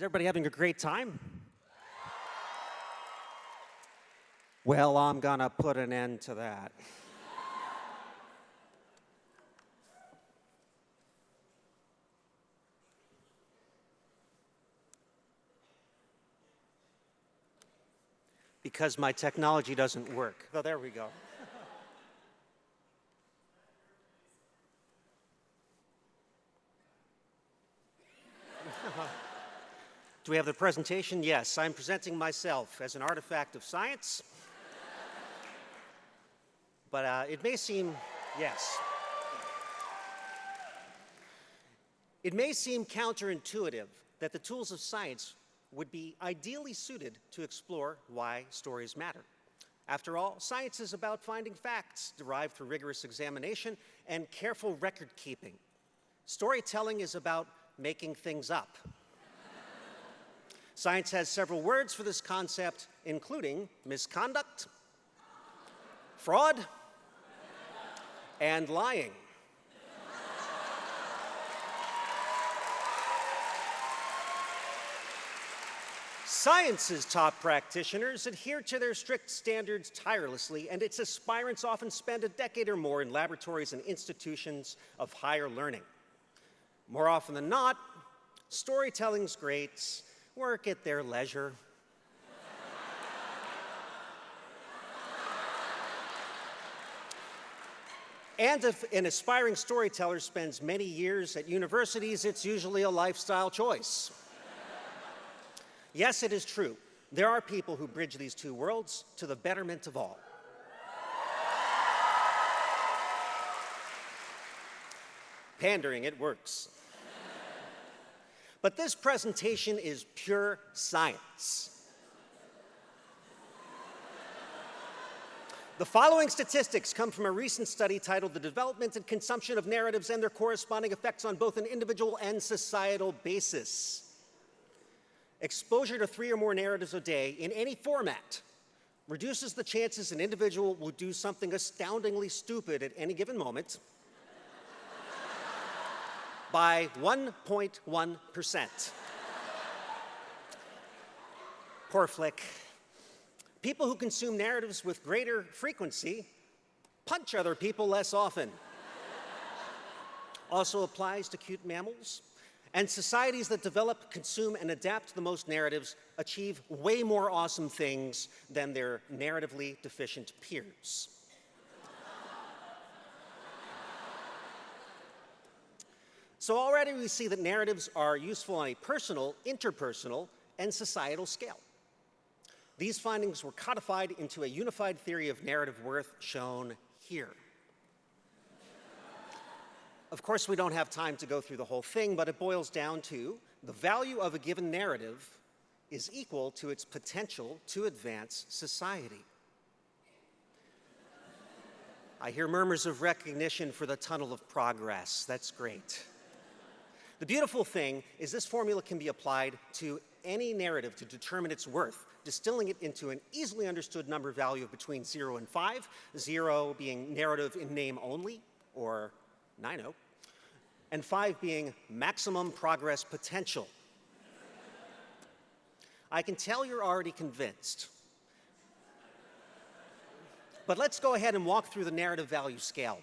Is everybody having a great time? Well, I'm gonna put an end to that. Because my technology doesn't work. Oh, there we go. Do we have the presentation? Yes, I'm presenting myself as an artifact of science. But it may seem, yes. It may seem counterintuitive that the tools of science would be ideally suited to explore why stories matter. After all, science is about finding facts derived through rigorous examination and careful record keeping. Storytelling is about making things up. Science has several words for this concept, including misconduct, fraud, and lying. Science's top practitioners adhere to their strict standards tirelessly, and its aspirants often spend a decade or more in laboratories and institutions of higher learning. More often than not, storytelling's greats work at their leisure. And if an aspiring storyteller spends many years at universities, it's usually a lifestyle choice. Yes, it is true. There are people who bridge these two worlds to the betterment of all. Pandering, it works. But this presentation is pure science. The following statistics come from a recent study titled The Development and Consumption of Narratives and Their Corresponding Effects on Both an Individual and Societal Basis. Exposure to 3 or more narratives a day in any format reduces the chances an individual will do something astoundingly stupid at any given moment by 1.1%. Poor flick. People who consume narratives with greater frequency punch other people less often. Also applies to cute mammals. And societies that develop, consume, and adapt the most narratives achieve way more awesome things than their narratively deficient peers. So already we see that narratives are useful on a personal, interpersonal, and societal scale. These findings were codified into a unified theory of narrative worth shown here. Of course, we don't have time to go through the whole thing, but it boils down to the value of a given narrative is equal to its potential to advance society. I hear murmurs of recognition for the tunnel of progress. That's great. The beautiful thing is this formula can be applied to any narrative to determine its worth, distilling it into an easily understood number value of between 0 and 5, 0 being narrative in name only, or 9-0, and 5 being maximum progress potential. I can tell you're already convinced. But let's go ahead and walk through the narrative value scale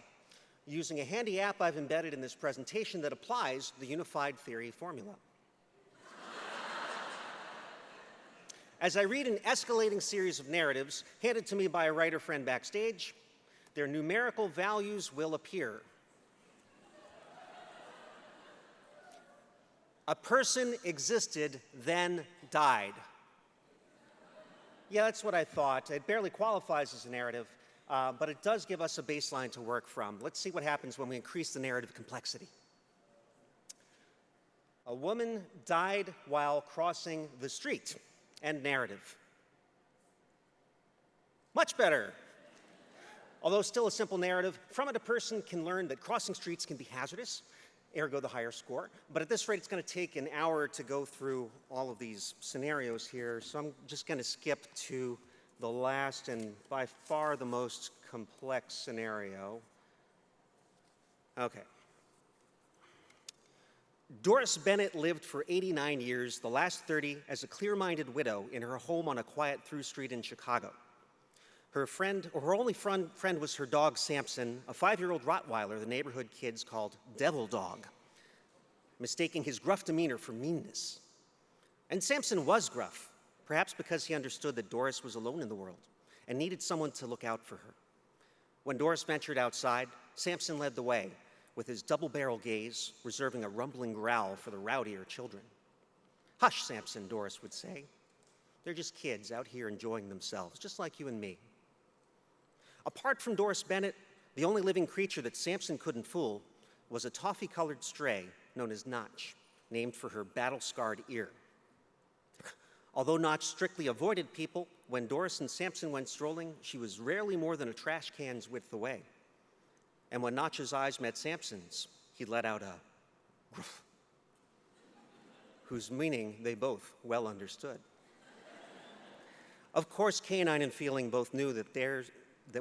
using a handy app I've embedded in this presentation that applies the unified theory formula. As I read an escalating series of narratives handed to me by a writer friend backstage, their numerical values will appear. A person existed, then died. Yeah, that's what I thought. It barely qualifies as a narrative, but it does give us a baseline to work from. Let's see what happens when we increase the narrative complexity. A woman died while crossing the street. End narrative. Much better. Although still a simple narrative, from it a person can learn that crossing streets can be hazardous, ergo the higher score. But at this rate, it's going to take an hour to go through all of these scenarios here, so I'm just going to skip to the last and by far the most complex scenario. Okay. Doris Bennett lived for 89 years, the last 30 as a clear-minded widow in her home on a quiet through street in Chicago. Her only friend was her dog Samson, a 5-year-old Rottweiler the neighborhood kids called Devil Dog, mistaking his gruff demeanor for meanness. And Samson was gruff, perhaps because he understood that Doris was alone in the world and needed someone to look out for her. When Doris ventured outside, Samson led the way, with his double-barrel gaze reserving a rumbling growl for the rowdier children. "Hush, Samson," Doris would say. "They're just kids out here enjoying themselves, just like you and me." Apart from Doris Bennett, the only living creature that Samson couldn't fool was a toffee-colored stray known as Notch, named for her battle-scarred ear. Although Notch strictly avoided people, when Doris and Samson went strolling, she was rarely more than a trash can's width away. And when Notch's eyes met Samson's, he let out a gruff, whose meaning they both well understood. Of course, canine and feeling both knew that there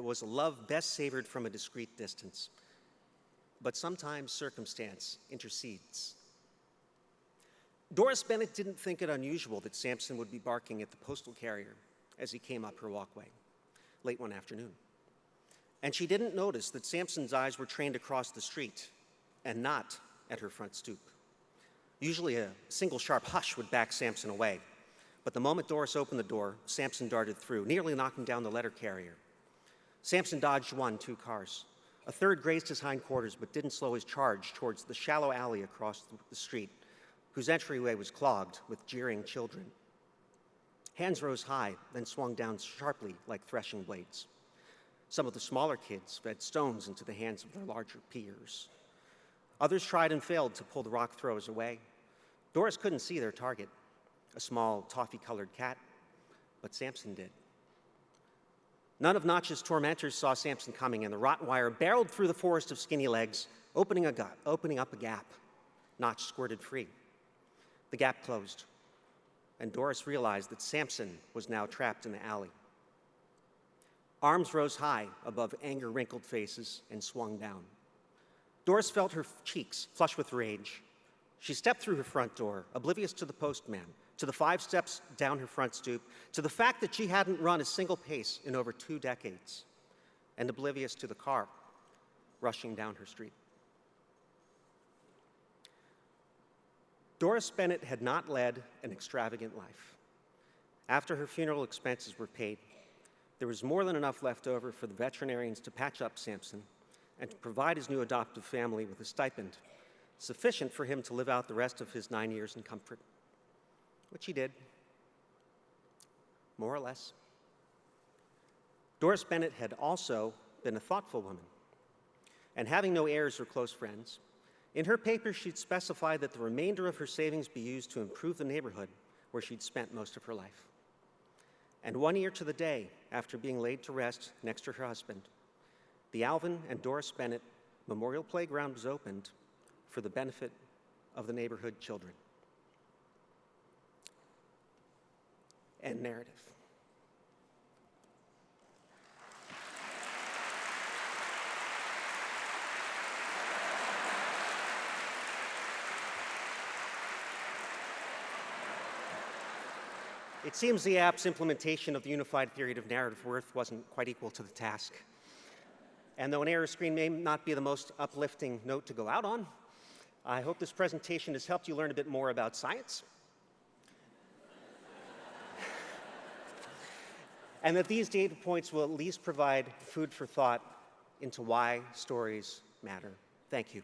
was a love best savored from a discreet distance. But sometimes circumstance intercedes. Doris Bennett didn't think it unusual that Samson would be barking at the postal carrier as he came up her walkway late one afternoon. And she didn't notice that Samson's eyes were trained across the street and not at her front stoop. Usually a single sharp hush would back Samson away, but the moment Doris opened the door, Samson darted through, nearly knocking down the letter carrier. Samson dodged 2 cars. A third grazed his hindquarters but didn't slow his charge towards the shallow alley across the street, whose entryway was clogged with jeering children. Hands rose high, then swung down sharply like threshing blades. Some of the smaller kids fed stones into the hands of their larger peers. Others tried and failed to pull the rock throwers away. Doris couldn't see their target, a small toffee-colored cat, but Samson did. None of Notch's tormentors saw Samson coming, and the Rottweiler barreled through the forest of skinny legs, opening up a gap. Notch squirted free. The gap closed, and Doris realized that Samson was now trapped in the alley. Arms rose high above anger-wrinkled faces and swung down. Doris felt her cheeks flush with rage. She stepped through her front door, oblivious to the postman, to the 5 steps down her front stoop, to the fact that she hadn't run a single pace in over 2 decades, and oblivious to the car rushing down her street. Doris Bennett had not led an extravagant life. After her funeral expenses were paid, there was more than enough left over for the veterinarians to patch up Samson and to provide his new adoptive family with a stipend sufficient for him to live out the rest of his 9 years in comfort, which he did, more or less. Doris Bennett had also been a thoughtful woman, and having no heirs or close friends, in her papers she'd specified that the remainder of her savings be used to improve the neighborhood where she'd spent most of her life. And 1 year to the day after being laid to rest next to her husband, the Alvin and Doris Bennett Memorial Playground was opened for the benefit of the neighborhood children. End narrative. It seems the app's implementation of the unified theory of narrative worth wasn't quite equal to the task. And though an error screen may not be the most uplifting note to go out on, I hope this presentation has helped you learn a bit more about science. And that these data points will at least provide food for thought into why stories matter. Thank you.